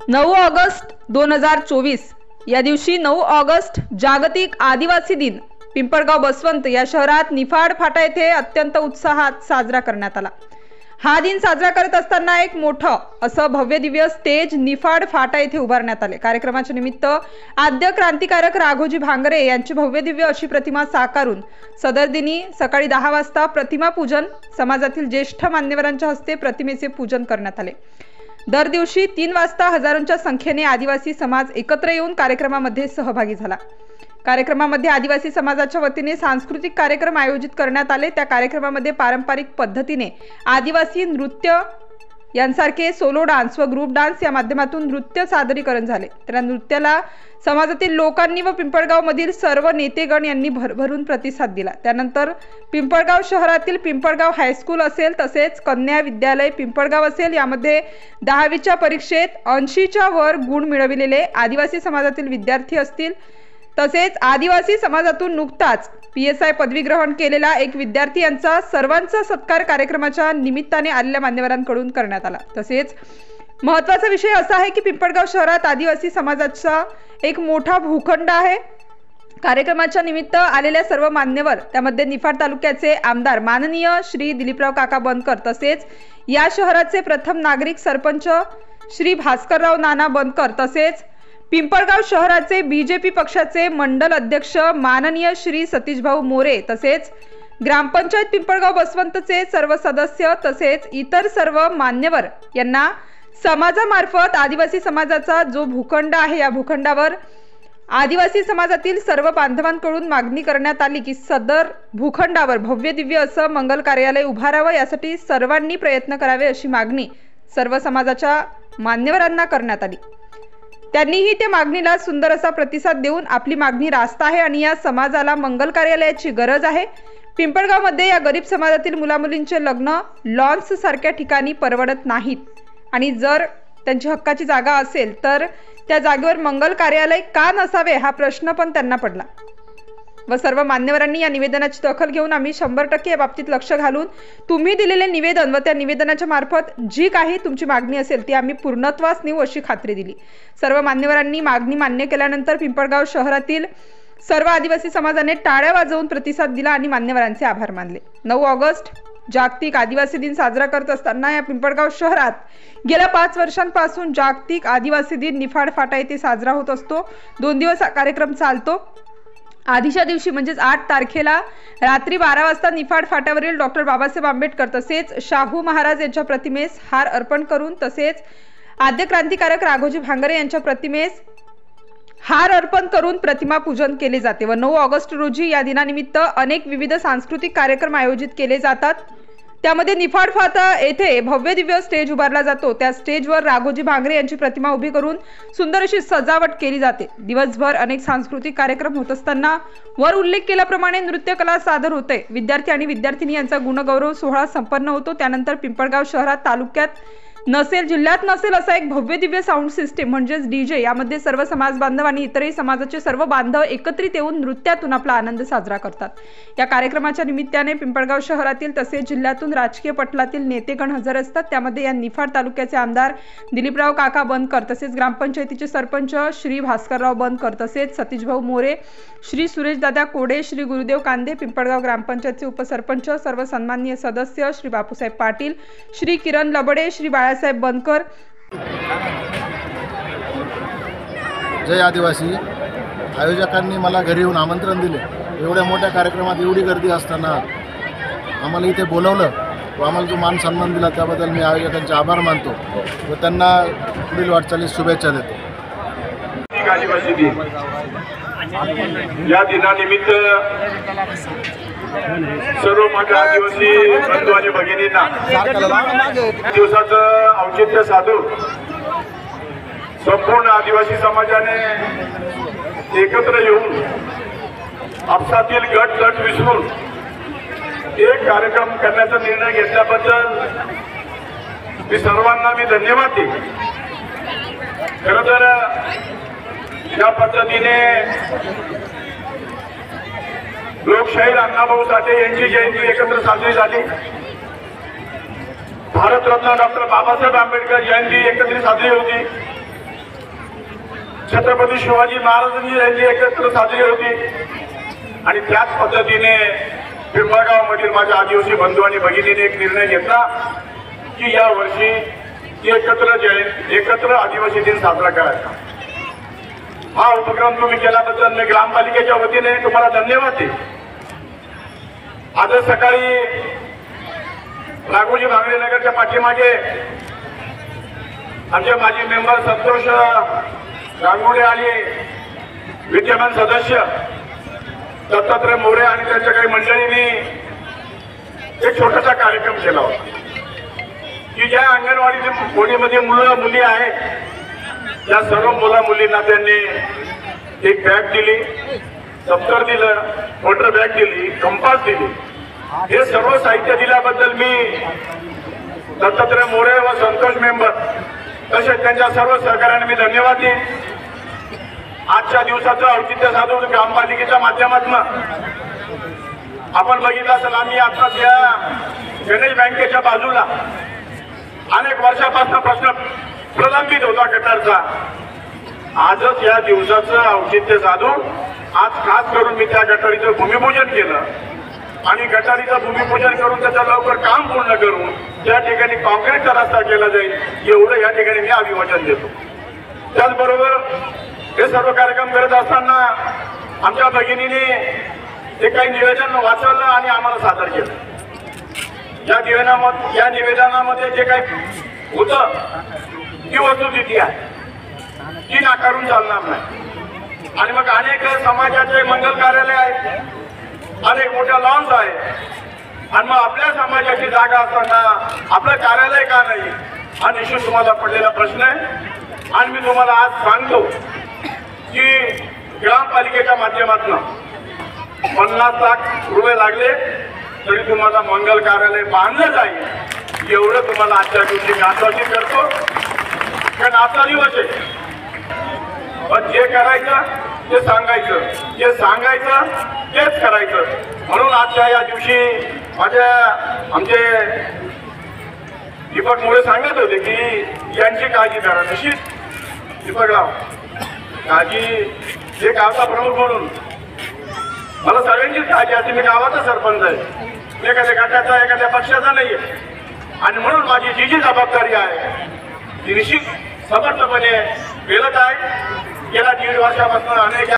9 August 2024 या दिवशी 9 August जागतिक आदिवासी दिन पिंपळगाव बसवंत या शहरात निफाड फाटा येथे अत्यंत उत्साहात साजरा करण्यात आला। हा दिन साजरा करत असताना एक मोठं असं भव्य दिव्य स्टेज निफाड फाटा येथे उभारण्यात आले। कार्यक्रमाच्या निमित्त आद्य क्रांतिकारक राघोजी भांगरे यांची भव्य दिव्य अशी प्रतिमा साकारून सदर दिनी सकाळी 10 वाजता प्रतिमा पूजन समाजातील ज्येष्ठ मान्यवरांच्या हस्ते प्रतिमेचे पूजन करण्यात आले। दर दिवशी 3 वाजता हजारोंच्या संख्येने आदिवासी समाज एकत्र येऊन कार्यक्रमामध्ये सहभागी झाला। कार्यक्रमामध्ये आदिवासी समाजाच्या वतीने सांस्कृतिक कार्यक्रम आयोजित करण्यात आले। त्या कार्यक्रमामध्ये पारंपरिक पद्धतीने आदिवासी नृत्य यांसारखे सोलो डान्स व ग्रुप डान्स या माध्यमातून नृत्य सादरीकरण झाले। त्या नृत्याला समाजातील लोकांनी व पिंपळगाव मधील सर्व नेतेगण यांनी भरभरून प्रतिसाद दिला। त्यानंतर पिंपळगाव शहरातील पिंपळगाव हायस्कूल असेल तसेच कन्या विद्यालय पिंपळगाव असेल यामध्ये 10वीच्या परीक्षेत 80च्या वर गुण मिळविलेले आदिवासी समाजातील विद्यार्थी असतील तसेच आदिवासी समाजातून नुकताच PSI पदवी ग्रहण केलेला एक विद्यार्थी यांचा सर्वांचा सत्कार कार्यक्रमाच्या निमित्ताने आलेल्या मान्यवरांकडून करण्यात आला। तसेच महत्त्वाचा विषय असा आहे की पिंपळगाव शहरात आदिवासी समाजाचा एक मोठा भूखंड आहे। कार्यक्रमाच्या निमित्त आलेल्या सर्व मान्यवर त्यामध्ये निफाड तालुक्याचे आमदार माननीय श्री दिलीपराव काका बनकर तसेच या शहराचे प्रथम नागरिक सरपंच श्री भास्करराव नाना बनकर तसेच पिंपळगाव शहराचे BJP पक्षाचे मंडल अध्यक्ष माननीय श्री सतीशभाऊ मोरे तसेच ग्रामपंचायत पिंपळगाव बसवंतचे सर्व सदस्य तसेच इतर सर्व मान्यवर यांना समाजामार्फत आदिवासी समाजाचा जो भूखंड आहे या भूखंडावर आदिवासी समाजातील सर्व बांधवांकडून मागणी करण्यात आली की सदर भूखंडावर भव्य दिव्य असं मंगल कार्यालय उभारावं, यासाठी सर्वांनी प्रयत्न करावे अशी मागणी सर्व समाजाच्या मान्यवरांना करण्यात आली। त्यांनीही त्या मागणीला सुंदर असा प्रतिसाद देऊन आपली मागणी रास्त आहे आणि या समाजाला मंगल कार्यालयाची गरज आहे। पिंपळगाव मध्ये या गरीब समाजातील मुलामुलींचे लग्न लॉन्स सारख्या ठिकाणी परवडत नाहीत आणि जर त्यांची हक्काची जागा असेल तर त्या जागेवर मंगल कार्यालय का नसावे हा प्रश्न पण त्यांना पडला व सर्व मान्यवरांनी या निवेदनाची दखल घेऊन आम्ही 100% या बाबतीत लक्ष घालून तुम्ही दिलेले निवेदन व त्या निवेदनाच्या मार्फत जी काही तुमची मागणी असेल ती आम्ही पूर्णत्वास नेऊ अशी खात्री दिली। सर्व मान्यवरांनी मागणी मान्य केल्यानंतर पिंपळगाव शहरातील सर्व आदिवासी समाजाने टाळ्या वाजवून प्रतिसाद दिला आणि मान्यवरांचे आभार मानले। 9 ऑगस्ट जागतिक आदिवासी दिन साजरा करत असताना या पिंपळगाव शहरात गेल्या 5 वर्षांपासून जागतिक आदिवासी दिन निफाड फाटा येथे साजरा होत असतो। 2 दिवस हा कार्यक्रम चालतो। आधीच्या दिवशी म्हणजेच 8 तारखेला रात्री 12 वाजता निफाड फाट्यावरील डॉक्टर बाबासाहेब आंबेडकर तसेच शाहू महाराज यांच्या प्रतिमेस हार अर्पण करून तसेच आद्य क्रांतिकारक राघोजी भांगरे यांच्या प्रतिमेस हार अर्पण करून प्रतिमा पूजन केले जाते व 9 ऑगस्ट रोजी या दिनानिमित्त अनेक विविध सांस्कृतिक कार्यक्रम आयोजित केले जातात। त्यामध्ये निफाड फाटा येथे भव्य दिव्य स्टेज उभारला जातो। त्या स्टेजवर राघोजी भांगरे यांची प्रतिमा उभी करून सुंदर अशी सजावट केली जाते। दिवसभर अनेक सांस्कृतिक कार्यक्रम होत असताना वर उल्लेख केल्याप्रमाणे नृत्य कला सादर होते। विद्यार्थी आणि विद्यार्थिनी यांचा गुणगौरव सोहळा संपन्न होतो। त्यानंतर पिंपळगाव शहरात तालुक्यात नसेल जिल्ह्यात नसेल असा एक भव्य दिव्य साऊंड सिस्टीम म्हणजेच DJ यामध्ये सर्व समाज बांधव आणि इतरही समाजाचे सर्व बांधव एकत्रित येऊन नृत्यातून आपला आनंद साजरा करतात। या कार्यक्रमाच्या निमित्ताने पिंपळगाव शहरातील तसेच जिल्ह्यातून राजकीय पटलातील नेतेगण हजर असतात। त्यामध्ये या निफाड तालुक्याचे आमदार दिलीपराव काका बनकर तसेच ग्रामपंचायतीचे सरपंच श्री भास्करराव बनकर तसेच सतीशभाऊ मोरे, श्री सुरेशदादा कोडे, श्री गुरुदेव कांदे, पिंपळगाव ग्रामपंचायतचे उपसरपंच, सर्व सन्माननीय सदस्य श्री बापूसाहेब पाटील, श्री किरण लबडे, श्री बाळासाहेब बनकर। जय आदिवासी आयोजकांनी मला घरी येऊन आमंत्रण दिले। एवढ्या मोठ्या कार्यक्रमात एवढी गर्दी असताना आम्हाला इथे बोलवलं व आम्हाला जो मान सन्मान दिला त्याबद्दल मी आयोजकांचे आभार मानतो व त्यांना पुढील वाटचालीस शुभेच्छा देतो। आदिवासी दिन या दिनानिमित्त सर्व माझ्या आदिवासी बंधू आणि भगिनींना दिवसाचं औचित्य साधून संपूर्ण आदिवासी समाजाने एकत्र येऊन आपसातील गट विसरून एक कार्यक्रम करण्याचा निर्णय घेतल्याबद्दल मी सर्वांना धन्यवाद देतो। खरं तर या पद्धतीने लोकशाहीर अण्णाभाऊ साठे यांची जयंती एकत्र साजरी झाली। भारतरत्न डॉक्टर बाबासाहेब आंबेडकर जयंती एकत्रित साजरी होती। छत्रपती शिवाजी महाराजांची जयंती एकत्र साजरी होती आणि त्याच पद्धतीने पिंपळगाव मधील माझ्या आदिवासी बंधू आणि भगिनीने एक निर्णय घेतला की या वर्षी एकत्र आदिवासी दिन साजरा करायचा। हा उपक्रम तुम्ही केल्याबद्दल मी ग्रामपालिकेच्या वतीने तुम्हाला धन्यवाद देतो। आज सकाळी राघोजी भांगरे नगरच्या पाठीमागे आमचे माजी मेंबर संतोष गांगुडे आणि विद्यमान सदस्य दत्तात्रय मोरे आणि त्यांच्या काही मंडळींनी एक छोटासा कार्यक्रम केला होता की ज्या अंगणवाडीमध्ये मुलं मुली आहेत त्या सर्व मुला मुलींना त्यांनी एक बॅग दिली, दप्तर दिलं, वॉटर बॅग दिली, कंपास दिली। हे सर्व साहित्य दिल्याबद्दल मी दत्तात्रय मोरे व संतोष मेंबर तसेच त्यांच्या सर्व सहकार्याने मी धन्यवाद देईन। आजच्या दिवसाचं औचित्य साधून ग्रामपालिकेच्या माध्यमातून आपण बघितलं असेल, आम्ही आता या गणेश बँकेच्या बाजूला अनेक वर्षापासून प्रश्न प्रलंबित होता गटारचा। आजच या दिवसाचं औचित्य साधून आज खास करून मी त्या गटारीचं भूमिपूजन केलं आणि गटारीचं भूमिपूजन करून त्याचं लवकर काम पूर्ण करून त्या ठिकाणी कॉन्क्रीटचा रस्ता केला जाईल एवढं या ठिकाणी मी अभिवादन देतो। त्याचबरोबर हे सर्व कार्यक्रम करत असताना आमच्या भगिनीने ते काही निवेदन वाचवलं आणि आम्हाला सादर केलं। या निवेदनामध्ये जे काही होतं ती वस्तुस्थिती आहे, ती नाकारून चालणार नाही। आणि मग अनेक समाजाचे मंगल कार्यालय आहेत, अनेक मोठ्या लॉन्स आहेत आणि मग आपल्या समाजाची जागा असताना आपलं कार्यालय का नाही हा निश्चित तुम्हाला पडलेला प्रश्न आहे। आणि मी तुम्हाला आज सांगतो की ग्रामपालिकेच्या माध्यमातून 50 लाख रुपये लागले तरी तुम्हाला मंगल कार्यालय बांधलं जाईल एवढं तुम्हाला आजच्या दिवशी मी आश्वासित करतो। कारण आजचा दिवस आहे, पण जे करायचं ते सांगायचं, जे सांगायचं तेच करायचं। म्हणून आजच्या या दिवशी आमचे दीपक मोरे सांगत होते की यांची काळजी करा। निश्चित दीपकराव, काळजी हे गावचा प्रमुख म्हणून मला सगळ्यांचीच काळजी असते। मी गावाचा सरपंच आहे, एखाद्या गटाचा एखाद्या पक्षाचा नाही आहे आणि म्हणून माझी जी जबाबदारी आहे ती निश्चित समर्थपणे पेलत आहे। गेल्या 1.5 वर्षापासून अनेक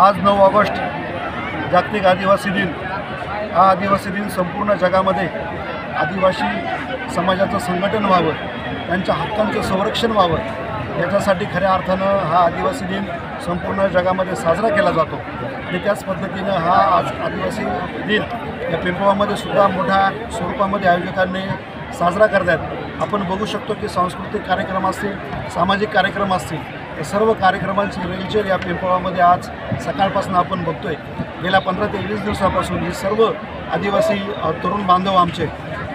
आज 9 ऑगस्ट जागतिक आदिवासी दिन। हा आदिवासी दिन संपूर्ण जगामध्ये आदिवासी समाजाचं संघटन व्हावं, त्यांच्या हक्कांचं संरक्षण व्हावं याच्यासाठी खऱ्या अर्थानं हा आदिवासी दिन संपूर्ण जगामध्ये साजरा केला जातो। आणि त्याच पद्धतीनं हा आज आदिवासी दिन या पिंपळगावमध्ये सुद्धा मोठ्या स्वरूपामध्ये आयोजकांनी साजरा करतात। आपण बघू शकतो की सांस्कृतिक कार्यक्रम असतील, सामाजिक कार्यक्रम असतील, या सर्व कार्यक्रमांची रेलचेल या पिंपळगावमध्ये आज सकाळपासून आपण बघतोय। गेल्या 15 ते 20 दिवसापासून ही सर्व आदिवासी तरुण बांधव आमचे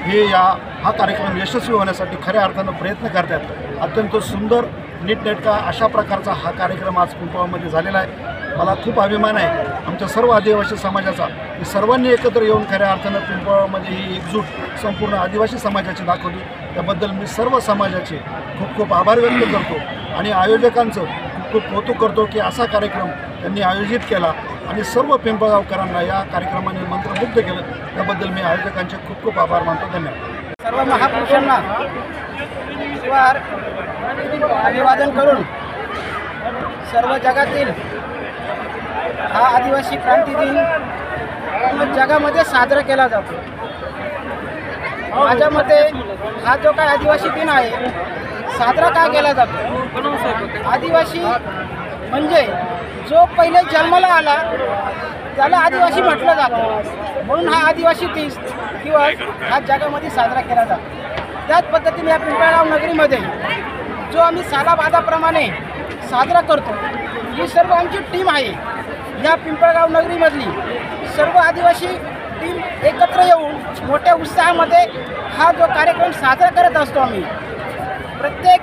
हे हा कार्यक्रम यशस्वी होण्यासाठी खऱ्या अर्थानं प्रयत्न करतात। अत्यंत सुंदर नीटनेटका अशा प्रकारचा हा कार्यक्रम आज पिंपळगावमध्ये झालेला आहे। मला खूप अभिमान आहे आमच्या सर्व आदिवासी समाजाचा की सर्वांनी एकत्र येऊन खऱ्या अर्थानं पिंपळगावमध्ये ही एकजूट संपूर्ण आदिवासी समाजाची दाखवली। त्याबद्दल मी सर्व समाजाचे खूप खूप आभार व्यक्त करतो आणि आयोजकांचं खूप खूप कौतुक करतो की असा कार्यक्रम त्यांनी आयोजित केला आणि सर्व पिंपळगावकरांना या कार्यक्रमाने मंत्रमुग्ध केलं। त्याबद्दल मी आयोजकांचे खूप खूप आभार मानतो। धन्यवाद। सर्व महापुरुषांना शिवार अभिवादन करून सर्व जगातील हा आदिवासी क्रांती दिन पूर्ण जगामध्ये साजरा केला जातो। माझ्या मते हा जो काय आदिवासी दिन आहे साजरा का केला जातो? आदिवासी म्हणजे जो पहिले जन्माला आला त्याला आदिवासी म्हटलं जातं, म्हणून हा आदिवासी दिवस हा जगामध्ये साजरा केला जातो। त्याच पद्धतीने या पिंपळगाव नगरीमध्ये जो आम्ही सालाबादाप्रमाणे साजरा करतो, ही सर्व आमची टीम आहे। या पिंपळगाव नगरीमधली सर्व आदिवासी टीम एकत्र येऊन मोठ्या उत्साहामध्ये हा जो कार्यक्रम साजरा करत असतो। आम्ही प्रत्येक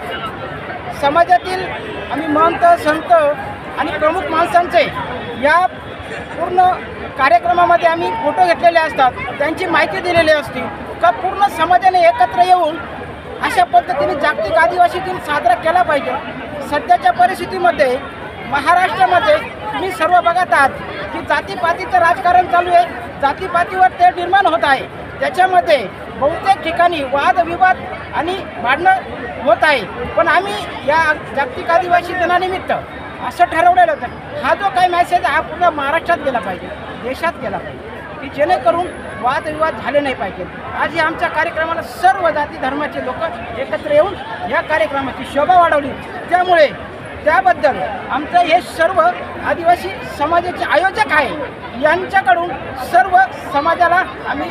समाजातील आम्ही महंत संत आणि प्रमुख माणसांचे या पूर्ण कार्यक्रमामध्ये आम्ही फोटो घेतलेले असतात, त्यांची माहिती दिलेली असते का पूर्ण समाजाने एकत्र येऊन अशा पद्धतीने जागतिक आदिवासी दिन साजरा केला पाहिजे। सध्याच्या परिस्थितीमध्ये महाराष्ट्रामध्ये तुम्ही सर्व बघत आहात की जातीपातीचं राजकारण चालू आहे, जातीपातीवर ते निर्माण होत आहे। त्याच्यामध्ये बहुतेक ठिकाणी वादविवाद आणि भांडणं होत आहे। पण आम्ही या जागतिक आदिवासी दिनानिमित्त असं ठरवलेलं होतं हा जो काही मेसेज हा पूर्ण महाराष्ट्रात गेला पाहिजे, देशात गेला पाहिजे की जेणेकरून वादविवाद झाले नाही पाहिजे। आज या आमच्या कार्यक्रमाला सर्व जाती धर्माचे लोक एकत्र येऊन या कार्यक्रमाची शोभा वाढवली। त्यामुळे त्याबद्दल आमचं हे सर्व आदिवासी समाजाचे आयोजक आहे यांच्याकडून सर्व समाजाला आम्ही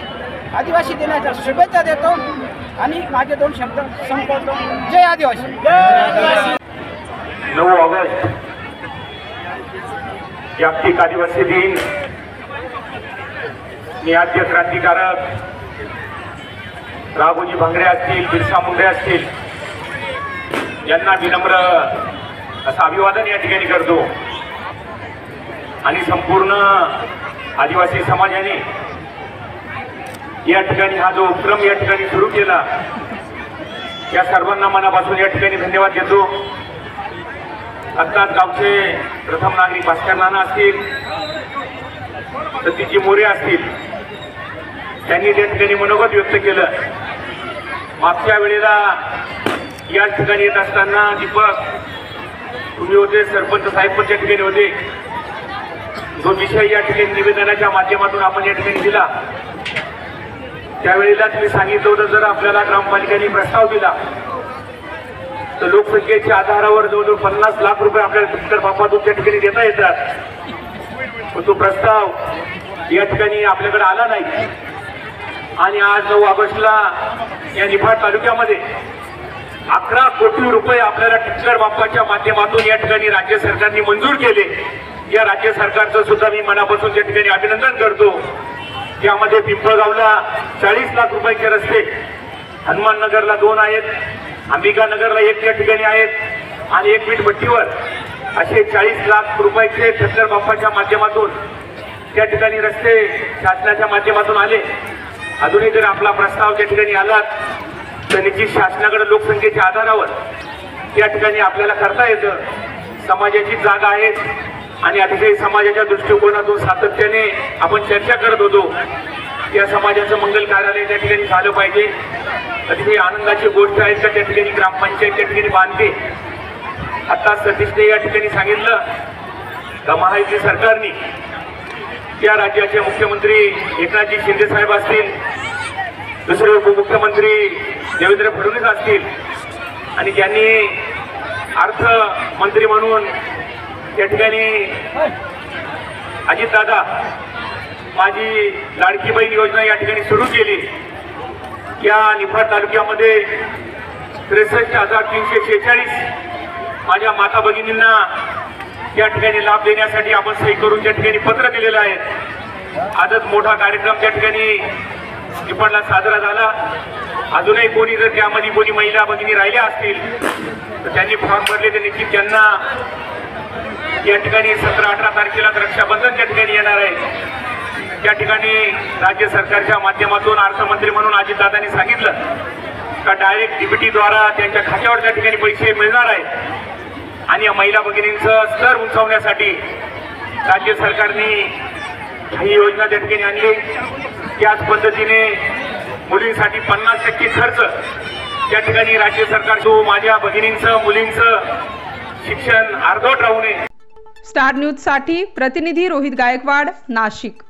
आदिवासी दिनाच्या शुभेच्छा देतो आणि माझे 2 शब्द संपवतो। जय आदिवासी। 9 ऑगस्ट जागतिक आदिवासी दिन निआद्य क्रांतिकारक राघोजी भांगरे असतील, बिरसा मुंडे असतील यांना विनम्र असं अभिवादन या ठिकाणी करतो आणि संपूर्ण आदिवासी समाजाने या ठिकाणी हा जो उपक्रम या ठिकाणी सुरू केला या सर्वांना मनापासून या ठिकाणी धन्यवाद देतो। आत्ताच गावचे प्रथम नागरिक भास्कर नाना असतील, सतीजी मोरे असतील, त्यांनी त्या ठिकाणी मनोगत व्यक्त केलं। मागच्या वेळेला या ठिकाणी येत असताना दीपक तुम्ही होते, सरपंच साहेब पण त्या ठिकाणी होते। जो विषय या ठिकाणी निवेदनाच्या माध्यमातून आपण या ठिकाणी दिला त्यावेळेला तुम्ही सांगितलं होतं जर आपल्याला ग्रामपालिकेने प्रस्ताव दिला तर लोकसंख्येच्या आधारावर जवळजवळ 50 लाख रुपये आपल्याला पिंपळ बाप्पातून त्या ठिकाणी देता येतात। पण तो प्रस्ताव या ठिकाणी आपल्याकडे आला नाही आणि आज 9 ऑगस्टला या निफाड तालुक्यामध्ये 11 कोटी रुपये आपल्याला पिंपळ बाप्पाच्या माध्यमातून या ठिकाणी राज्य सरकारने मंजूर केले। या राज्य सरकारचं सुद्धा मी मनापासून त्या ठिकाणी अभिनंदन करतो। यामध्ये पिंपळगावला 40 लाख रुपयाचे रस्ते, हनुमान नगरला 2 आहेत, अंबिका नगरला 1 या ठिकाणी आहेत आणि 1 वीटभट्टीवर असे 40 लाख रुपयाचे खच्चर बाप्पाच्या माध्यमातून त्या ठिकाणी रस्ते शासनाच्या माध्यमातून आले। अजूनही जर आपला प्रस्ताव त्या ठिकाणी आला तर निश्चित शासनाकडे लोकसंख्येच्या आधारावर त्या ठिकाणी आपल्याला करता येतं। समाजाची जागा आहे आणि अतिशय समाजाच्या दृष्टिकोनातून सातत्याने आपण चर्चा करत होतो। या समाजाचं मंगल कार्यालय त्या ठिकाणी झालं पाहिजे। अतिशय आनंदाची गोष्ट आहे का त्या ठिकाणी ग्रामपंचायत त्या ठिकाणी बांधते। आता सतीशने या ठिकाणी सांगितलं का महायुती सरकारने या राज्याचे मुख्यमंत्री एकनाथजी शिंदे साहेब असतील, दुसरे उपमुख्यमंत्री देवेंद्र फडणवीस असतील आणि ज्यांनी अर्थमंत्री म्हणून त्या ठिकाणी अजितदादा माझी लाडकी बहीण योजना या ठिकाणी सुरू केली। या निफाड तालुक्यामध्ये 63,346 माझ्या माता भगिनींना या ठिकाणी लाभ देण्यासाठी आपण सही करून त्या ठिकाणी पत्र दिलेलं आहे. आजच मोठा कार्यक्रम त्या ठिकाणी निफाडला साजरा झाला. अजूनही कोणी जर त्यामध्ये कोणी महिला भगिनी राहिल्या असतील तर त्यांनी फॉर्म भरले तर निश्चित त्यांना या ठिकाणी 17-18 तारखेला रक्षाबंधन त्या ठिकाणी येणार आहे. त्या ठिकाणी राज्य सरकारच्या माध्यमातून अर्थमंत्री म्हणून अजितदादांनी सांगितलं का डायरेक्ट डीबीटीद्वारा त्यांच्या खात्यावर त्या ठिकाणी पैसे मिळणार आहेत आणि या महिला भगिनींचं स्तर उंचावण्यासाठी राज्य सरकारने ही योजना त्या ठिकाणी आणली. त्याच पद्धतीने मुलींसाठी 50% खर्च त्या ठिकाणी राज्य सरकार जो माझ्या भगिनींचं मुलींचं शिक्षण अर्धवट राहू नये. स्टार न्यूज साठी प्रतिनिधी रोहित गायकवाड, नाशिक.